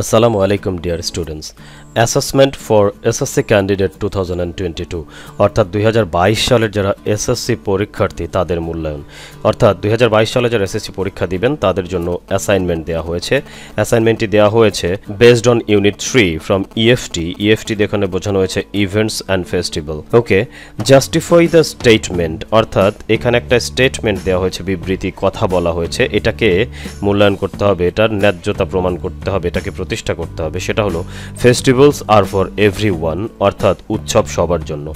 Assalamu alaikum dear students. Assessment for SSC candidate 2022 অর্থাৎ 2022 সালের যারা এসএসসি পরীক্ষার্থী তাদের মূল্যায়ন অর্থাৎ 2022 সালে যারা এসএসসি পরীক্ষা দিবেন তাদের জন্য অ্যাসাইনমেন্ট দেওয়া হয়েছে। অ্যাসাইনমেন্টটি দেওয়া হয়েছে based on unit 3 from EFT এখানে বোঝানো হয়েছে events and festival. Okay, justify the statement অর্থাৎ এখানে একটা স্টেটমেন্ট দেওয়া হয়েছে, বিবৃতি কথা বলা হয়েছে, এটাকে মূল্যায়ন করতে হবে, এটার ন্যায্যতা প্রমাণ করতে হবে, এটাকে প্রতিষ্ঠা করতে হবে। সেটা হলো ফেস্টিভ্যালস আর ফর এভরিওয়ান অর্থাৎ উৎসব সবার জন্য।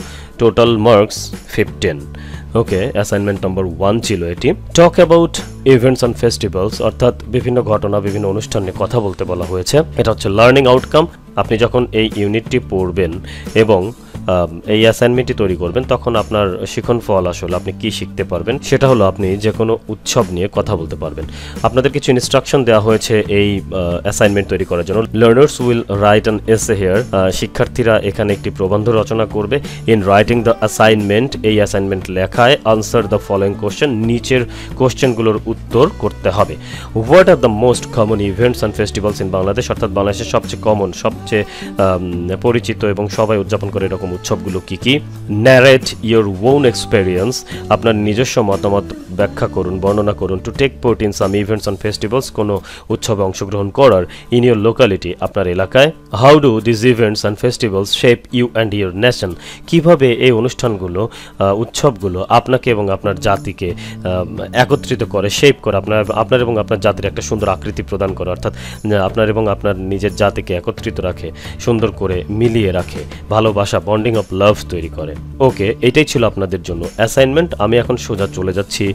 Total marks 15। ওকে, অ্যাসাইনমেন্ট নম্বর 1 ছিল এটি। Talk about events and festivals অর্থাৎ বিভিন্ন ঘটনা বিভিন্ন অনুষ্ঠান নিয়ে কথা বলতে বলা হয়েছে। এটা হচ্ছে লার্নিং আউটকাম। আপনি যখন এই ইউনিটটি পড়বেন এবং এই অ্যাসাইনমেন্টটি তৈরি করবেন তখন আপনার শিখন ফল আসলে আপনি কি শিখতে পারবেন সেটা হলো আপনি যে কোনো উৎসব নিয়ে কথা বলতে পারবেন। আপনাদের কিছু ইনস্ট্রাকশন দেওয়া হয়েছে এই অ্যাসাইনমেন্ট তৈরি করার জন্য। Learners will write an essay here, শিক্ষার্থীরা এখানে একটি প্রবন্ধ রচনা করবে। ইন রাইটিং দ্য অ্যাসাইনমেন্ট, এই অ্যাসাইনমেন্ট লেখায় আনসার দ্য ফলোয়িং কোশ্চেন, নিচের কোশ্চেনগুলোর উত্তর করতে হবে। What are the most common events and festivals in Bangladesh অর্থাৎ বাংলাদেশের সবচেয়ে কমন সবচেয়ে পরিচিত এবং সবাই উদযাপন করে এরকম উৎসবগুলো কি কি। ন্যারেট ইয়োর ওন এক্সপেরিয়েন্স, আপনার নিজস্ব মতামত ব্যাখ্যা করুন, বর্ণনা করুন। To take part in some events and festivals, কোনো উৎসবে অংশগ্রহণ করার। ইন ইয়োর লোকালিটি, আপনার এলাকায়। How do this events and festivals shape you and your nation, কীভাবে এই অনুষ্ঠানগুলো উৎসবগুলো আপনাকে এবং আপনার জাতিকে একত্রিত করে, শেপ করে, আপনার এবং আপনার জাতির একটা সুন্দর আকৃতি প্রদান করে, অর্থাৎ আপনার এবং আপনার নিজের জাতিকে একত্রিত রাখে, সুন্দর করে মিলিয়ে রাখে, ভালোবাসা বন্ডিং অফ লাভ তৈরি করে। ওকে, এটাই ছিল আপনাদের জন্য অ্যাসাইনমেন্ট। আমি এখন সোজা চলে যাচ্ছি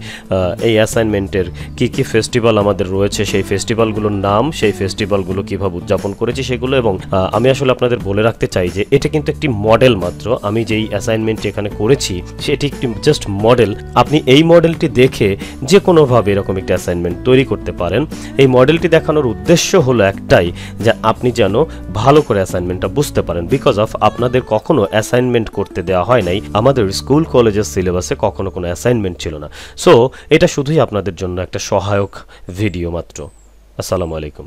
এই অ্যাসাইনমেন্টের কি কি ফেস্টিভ্যাল আমাদের রয়েছে, সেই ফেস্টিভ্যালগুলোর নাম, সেই ফেস্টিভ্যালগুলো কীভাবে উদযাপন করেছি সেগুলো। এবং আমি আসলে আপনাদের বলে রাখতে চাই যে এটা কিন্তু একটি মডেল মাত্র। আমি যেই অ্যাসাইনমেন্টটি এখানে করেছি সেটি একটি জাস্ট মডেল। আপনি এই মডেলটি দেখে যে কোনোভাবে এরকম একটি অ্যাসাইনমেন্ট তৈরি করতে পারেন। এই মডেলটি দেখানোর উদ্দেশ্য হলো একটাই, যে আপনি যেন ভালো করে অ্যাসাইনমেন্টটা বুঝতে পারেন। বিকজ অফ আপনাদের কখনো অ্যাসাইনমেন্ট করতে দেওয়া হয় নাই, আমাদের স্কুল কলেজের সিলেবাসে কখনো কোনো অ্যাসাইনমেন্ট ছিল না। সো এটা শুধুই আপনাদের জন্য একটা সহায়ক ভিডিও মাত্র। আসসালামু আলাইকুম।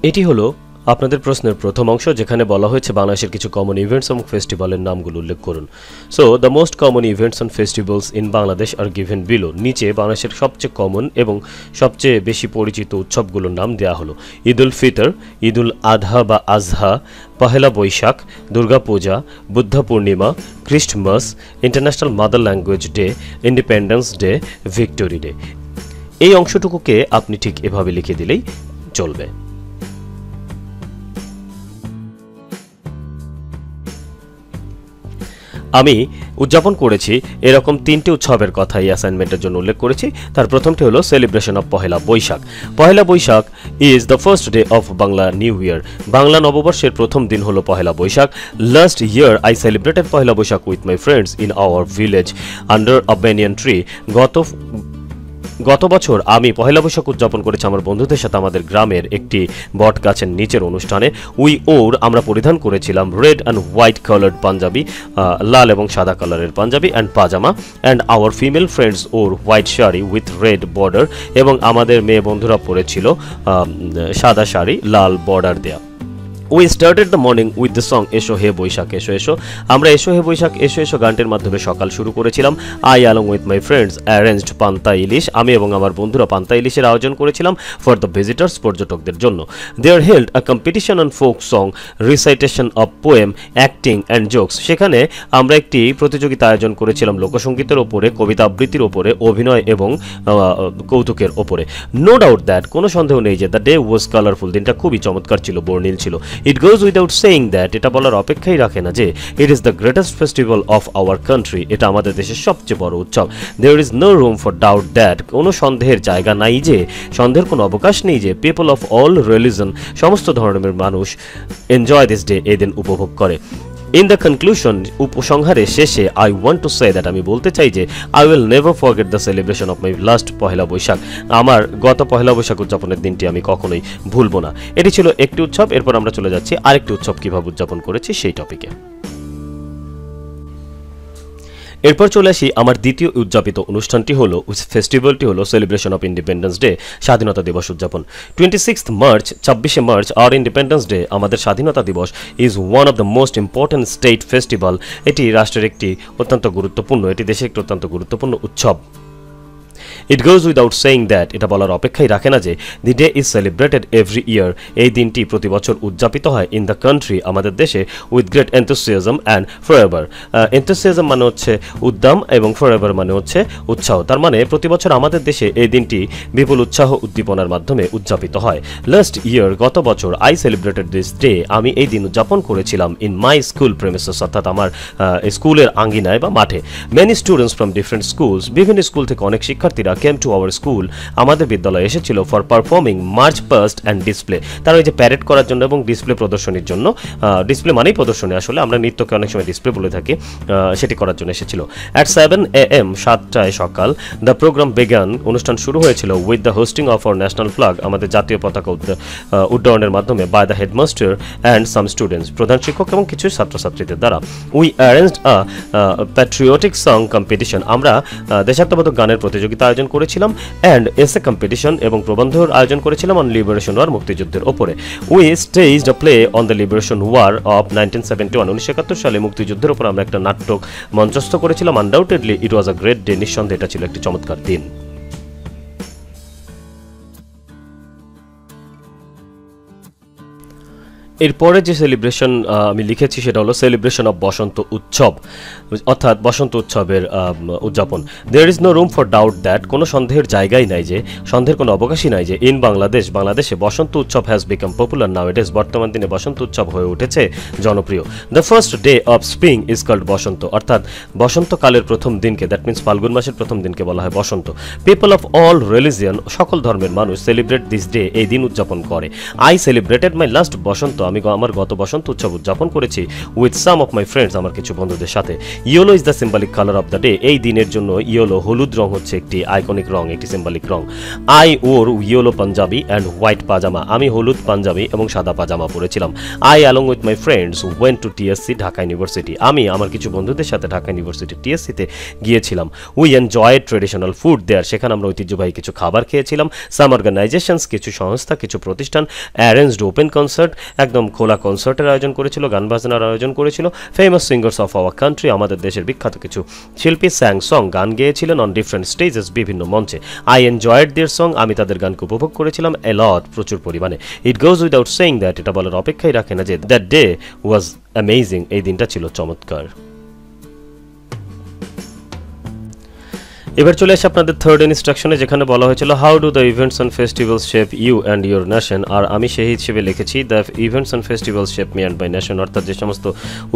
এটি হলো আপনাদের প্রশ্নের প্রথম অংশ, যেখানে বলা হয়েছে বাংলাদেশের কিছু কমন ইভেন্টস এবং ফেস্টিভ্যালের নামগুলো উল্লেখ করুন। So the most common events and festivals in Bangladesh are given below. নিচে বাংলাদেশের সবচেয়ে কমন এবং সবচেয়ে বেশি পরিচিত উৎসবগুলোর নাম দেওয়া হলো। ঈদ উল ফিতর, ঈদ উল আধহা বা Azha, Pohela Boishakh, Durga Puja, Buddha Purnima, Christmas, international mother language day, independence day, victory day. এই অংশটুকুকে আপনি ঠিক এভাবে লিখে দিলেই চলবে। আমি উদযাপন করেছি এরকম 3টি উৎসবের কথা এই অ্যাসাইনমেন্টের জন্য উল্লেখ করেছি। তার প্রথমটি হলো celebration of Pohela Boishakh. Pohela Boishakh is the first day of Bangla new year. Bangla নববর্ষের প্রথম দিন হলো Pohela Boishakh. Last year I celebrated Pohela Boishakh with my friends in our village under a banyan tree. গত বছর আমি পহেলা বৈশাখ উদযাপন করেছি আমার বন্ধুদের সাথে আমাদের গ্রামের একটি বট গাছের নিচের অনুষ্ঠানে। আমরা পরিধান করেছিলাম red and white coloured panjabi, লাল এবং সাদা কালারের panjabi and pyjama, and our female friends wore white sari with red border, এবং আমাদের মেয়ে বন্ধুরা পরেছিল সাদা শাড়ি লাল বর্ডার দেয়া। We started the morning with the song এসো হে বৈশাখ এসো এসো। আমরা এসো হে বৈশাখ এসো এসো গানটির মাধ্যমে সকাল শুরু করেছিলাম। I along with my friends arranged পান্তা ইলিশ, আমি এবং আমার বন্ধুরা পান্তা ইলিশের আয়োজন করেছিলাম for the visitors, পর্যটকদের জন্য। They held a competition on folk song, recitation of poem, acting and jokes। সেখানে আমরা একটি প্রতিযোগিতা আয়োজন করেছিলাম লোকসঙ্গীতের ওপরে, কবিতা আবৃত্তির ওপরে, অভিনয় এবং কৌতুকের ওপরে। No doubt that, কোনো সন্দেহ নেই যে the day was colorful, দিনটা খুবই চমৎকার ছিল, বর্ণিল ছিল। It goes without saying that, এটা বলার অপেক্ষাই রাখে না যে it is the greatest festival of our country, এটা আমাদের দেশের সবচেয়ে বড় উৎসব। There is no room for doubt that, কোনো সন্দেহের জায়গা নাই যে, সন্দেহের কোনো অবকাশ নেই যে people of all religion, সমস্ত ধর্মের মানুষ enjoy this day, এই দিন উপভোগ করে। In the conclusion, উপসংহারের শেষে I want to say that, আমি বলতে চাই যে I will never forget the celebration of my last Pohela Boishakh. আমার গত পহেলা বৈশাখ উদযাপনের দিনটি আমি কখনোই ভুলবো না। এটি ছিল একটি উৎসব। এরপর আমরা চলে যাচ্ছি আরেকটি উৎসব কিভাবে উদযাপন করেছি সেই টপিকে। এরপর চলে আসি আমার দ্বিতীয় উদযাপিত অনুষ্ঠানটি হলো ফেস্টিভ্যালটি হলো সেলিব্রেশন অফ ইন্ডিপেন্ডেন্স ডে, স্বাধীনতা দিবস উদযাপন। 26 মার্চ 26শে মার্চ আওয়ার ইন্ডিপেন্ডেন্স ডে, আমাদের স্বাধীনতা দিবস, is one of the most important state festival. এটি রাষ্ট্রের একটি অত্যন্ত গুরুত্বপূর্ণ, এটি দেশের একটি অত্যন্ত গুরুত্বপূর্ণ উৎসব। It goes without saying that, এটা বলার অপেক্ষাই রাখে না যে the day is celebrated every year, এই দিনটি প্রতি বছর উদযাপিত হয় in the country, আমাদের দেশে, with great enthusiasm and forever. enthusiasm মানে হচ্ছে উদ্যম এবং forever মানে হচ্ছে উৎসাহ। তার মানে প্রতি বছর আমাদের দেশে এই দিনটি বিপুল উৎসাহ উদ্দীপনার মাধ্যমে উদযাপিত হয়। লাস্ট ইয়ার, গত বছর, I celebrated this day, আমি এই দিন উদযাপন করেছিলাম in my school premises, অর্থাৎ আমার স্কুলের আঙ্গিনায় বা মাঠে। Many students from different schools, বিভিন্ন স্কুল থেকে অনেক শিক্ষার্থীরা came to our school, আমাদের বিদ্যালয়ে এসেছিল for performing march past and display, তারা ওই যে প্যারেড করার জন্য এবং ডিসপ্লে প্রদর্শনীর জন্য, ডিসপ্লে মানেই প্রদর্শনী, আসলে আমরা নৃত্যকে অনেক সময় ডিসপ্লে বলে থাকি, সেটি করার জন্য এসেছিল। at 7 AM, 7টায় সকাল, the program began, অনুষ্ঠান শুরু হয়েছিল with the hosting of our national flag, আমাদের জাতীয় পতাকা উড্ডয়নের মাধ্যমে by the headmaster and some students, প্রধান শিক্ষক এবং কিছু ছাত্রছাত্রীদের দ্বারা। we arranged a patriotic song competition, আমরা দেশাত্মবোধক গানের প্রতিযোগিতা আয়োজন করেছিলাম, and essay competition, এবং প্রবন্ধের আয়োজন করেছিলাম on liberation war, মুক্তিযুদ্ধের উপরে। we staged a play on the liberation war of 1971, 1971 সালে মুক্তিযুদ্ধের উপর আমরা একটা নাটক মঞ্চস্থ করেছিলাম। undoubtedly it was a great day, নিঃসন্দেহে এটা ছিল একটি চমৎকার দিন। এরপরে যে সেলিব্রেশন আমি লিখেছি সেটা হলো সেলিব্রেশন অফ বসন্ত উৎসব, অর্থাৎ বসন্ত উৎসবের উদযাপন। There is no room for doubt that, কোনো সন্দেহের জায়গাই নাই যে, সন্দেহের কোনো অবকাশই নাই যে, ইন বাংলাদেশে Basanta Utsab has become popular now it is, বর্তমান দিনে বসন্ত উৎসব হয়ে উঠেছে জনপ্রিয়। The first day of spring is called Basanta, অর্থাৎ বসন্তকালের প্রথম দিনকে, দ্যাট মিনস ফাল্গুন মাসের প্রথম দিনকে বলা হয় বসন্ত। পিপল অফ অল রিলিজিয়ন, সকল ধর্মের মানুষ, সেলিব্রেট দিস ডে, এই দিন উদযাপন করে। আই সেলিব্রেটেড মাই লাস্ট বসন্ত, আমি আমার গত বসন্ত উৎসব উদযাপন করেছি with some of my friends, আমার কিছু বন্ধুদের সাথে। Yellow is the symbolic colour of the day, এই দিনের জন্য ইয়েলো, হলুদ রং হচ্ছে একটি আইকনিক রং, একটি সিম্বলিক রং। I wore yellow panjabi and white pyjama, আমি হলুদ পাঞ্জাবি এবং সাদা পাজামা পরেছিলাম। I along with my friends went to TSC, Dhaka university, আমি আমার কিছু বন্ধুদের সাথে ঢাকা ইউনিভার্সিটি টিএসসিতে গিয়েছিলাম। We enjoyed traditional food there, সেখানে আমরা ঐতিহ্যবাহী কিছু খাবার খেয়েছিলাম। সাম অর্গানাইজেশনস, কিছু সংস্থা, কিছু প্রতিষ্ঠান, অ্যারেঞ্জড ওপেন কনসার্ট, একদম খোলা কনসার্টের আয়োজন করেছিল, গান বাজনার আয়োজন করেছিল। Famous singers of our country, আমাদের দেশের বিখ্যাত কিছু শিল্পী স্যাং সং, গান গেয়েছিলেন অন ডিফারেন্ট স্টেজেস, বিভিন্ন মঞ্চে। আই এনজয়েড দেয়ার সং, আমি তাদের গানকে উপভোগ করেছিলাম এ লট, প্রচুর পরিমাণে। ইট গোজ উইদাউট সেইং দ্যাট, এটা বলার অপেক্ষাই রাখে না যে দ্যাট ডে ওয়াজ অ্যামেজিং, এই দিনটা ছিল চমৎকার। এবার চলে আসে আপনাদের থার্ড ইনস্ট্রাকশনে, যেখানে বলা হয়েছিল how do the events and festivals shape you and your nation, আর আমি সেই হিসেবে লিখেছি the events and festivals shape me and my nation, অর্থাৎ যে সমস্ত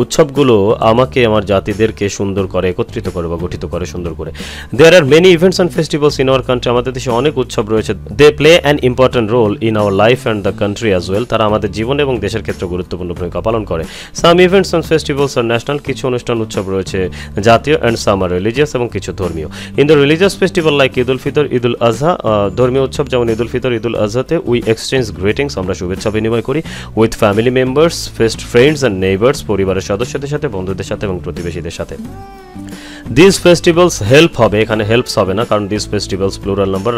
উৎসবগুলো আমাকে, আমার জাতিদেরকে সুন্দর করে, একত্রিত করে বা গঠিত করে সুন্দর করে। There are many events and festivals in our country, আমাদের দেশে অনেক উৎসব রয়েছে। They play an important role in our life and the country as well, তারা আমাদের জীবন এবং দেশের ক্ষেত্রে গুরুত্বপূর্ণ ভূমিকা পালন করে। Some events and festivals are national, কিছু অনুষ্ঠান উৎসব রয়েছে জাতীয়, অ্যান্ড সাম আর রিলিজিয়াস, এবং কিছু ধর্মীয়। In the religious festival like Eid ul Fitr, Eid ul Azha, ধর্মীয় উৎসব যেমন ঈদ উল ফিতর, ঈদ উল আজহাতে উই এক্সচেঞ্জ গ্রিটিংস, আমরা শুভেচ্ছা বিনিময় করি with family members, friends and neighbours, পরিবারের সদস্যদের সাথে, বন্ধুদের সাথে এবং প্রতিবেশীদের সাথে। দিস ফেস্টিভ্যালস হেল্প হবে, এখানে হেল্পস হবে না, কারণ দিস ফেস্টিভ্যালস প্লুরাল নাম্বার,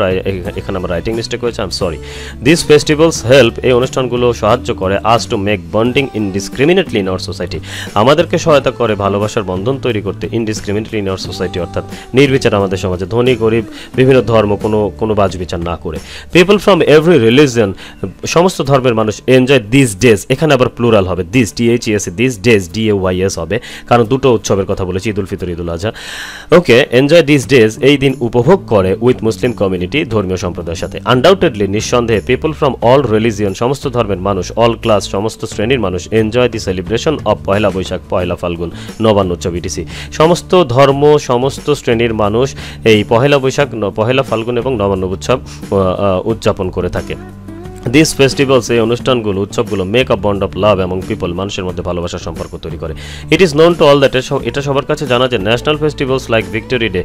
এখানে আমার রাইটিং মিস্টেক হয়েছে, I am sorry. This festivals help, এই অনুষ্ঠানগুলো সাহায্য করে us to make bonding indiscriminately in our society, আমাদেরকে সহায়তা করে ভালোবাসার বন্ধন তৈরি করতে, ইনডিসক্রিমিনেটলি ইন আওয়ার সোসাইটি, অর্থাৎ নির্বিচার আমাদের সমাজে, ধনী গরিব বিভিন্ন ধর্ম কোনো বাজবিচার না করে। পিপল ফ্রম এভরি রিলিজিয়ন, সমস্ত ধর্মের মানুষ, এনজয় দিস ডেজ, এখানে আবার প্লুরাল হবে, this THES, this days DAYS হবে, কারণ দুটো উৎসবের কথা বলেছি, ঈদ উল ফিতর, ঈদ উল আজহা। ওকে, এনজয় দিস ডেজ, এই দিন উপভোগ করে উইথ মুসলিম কমিউনিটি, ধর্মীয় সম্প্রদায়ের সাথে। আনডাউটেডলি, নিঃসন্দেহে, পিপল ফ্রম অল রিলিজিয়ন, সমস্ত ধর্মের মানুষ, অল ক্লাস, সমস্ত শ্রেণীর মানুষ, enjoy the celebration of Pohela Boishakh, পহেলা ফাল্গুন, নবান্ন উৎসব ETC, সমস্ত ধর্ম, সমস্ত শ্রেণীর মানুষ এই পহেলা বৈশাখ, পহেলা ফাল্গুন এবং নবান্ন উৎসব উদযাপন করে থাকে। দিস ফেস্টিভ্যালস এই অনুষ্ঠানগুলো উৎসবগুলো make a bond of love এবং পিপল মানুষের মধ্যে ভালোবাসার সম্পর্ক তৈরি করে it is known to all that এটা সবার কাছে জানা যে national festivals like victory day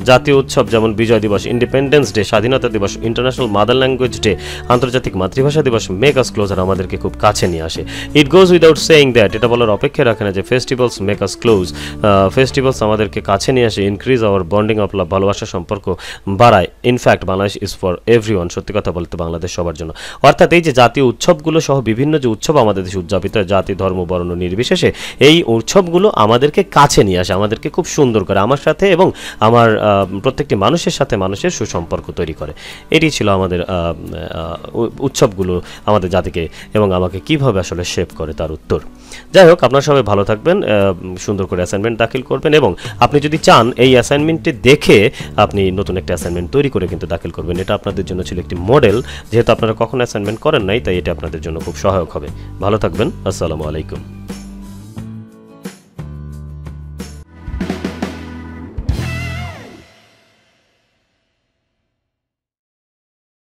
জাতীয় উৎসব যেমন বিজয় দিবস ইন্ডিপেন্ডেন্স ডে স্বাধীনতা দিবস ইন্টারন্যাশনাল মাদার ল্যাঙ্গুয়েজ ডে আন্তর্জাতিক মাতৃভাষা দিবস মেক আস ক্লোজার আমাদেরকে খুব কাছে নিয়ে আসে ইট গোজ উইদাউট সেইং দ্যাট এটা বলার অপেক্ষা রাখে না যে ফেস্টিভ্যালস মেক আস ক্লোজ ফেস্টিভ্যালস আমাদেরকে কাছে নিয়ে আসে increase our bonding of love ভালোবাসার সম্পর্ক বাড়ায় in fact Bangladesh is for everyone সত্যি কথা বলতে বাংলাদেশ সবার জন্য অর্থাৎ এই যে জাতীয় উৎসবগুলো সহ বিভিন্ন যে উৎসব আমাদের দেশে উদযাপিত হয় জাতি ধর্ম বর্ণ নির্বিশেষে এই উৎসবগুলো আমাদেরকে কাছে নিয়ে আসে আমাদেরকে খুব সুন্দর করে আমার সাথে এবং আমার প্রত্যেকটি মানুষের সাথে মানুষের সুসম্পর্ক তৈরি করে এটি ছিল আমাদের উৎসবগুলো আমাদের জাতিকে এবং আমাকে কিভাবে আসলে শেপ করে তার উত্তর যাই হোক আপনারা সবাই ভালো থাকবেন সুন্দর করে অ্যাসাইনমেন্ট দাখিল করবেন এবং আপনি যদি চান এই অ্যাসাইনমেন্টটি দেখে আপনি নতুন একটা অ্যাসাইনমেন্ট তৈরি করে কিন্তু দাখিল করবেন এটা আপনাদের জন্য ছিল একটি মডেল যেহেতু আপনারা কখনো অ্যাসাইনমেন্ট করেন নাই তাই এটা আপনাদের জন্য খুব সহায়ক হবে ভালো থাকবেন আসসালামু আলাইকুম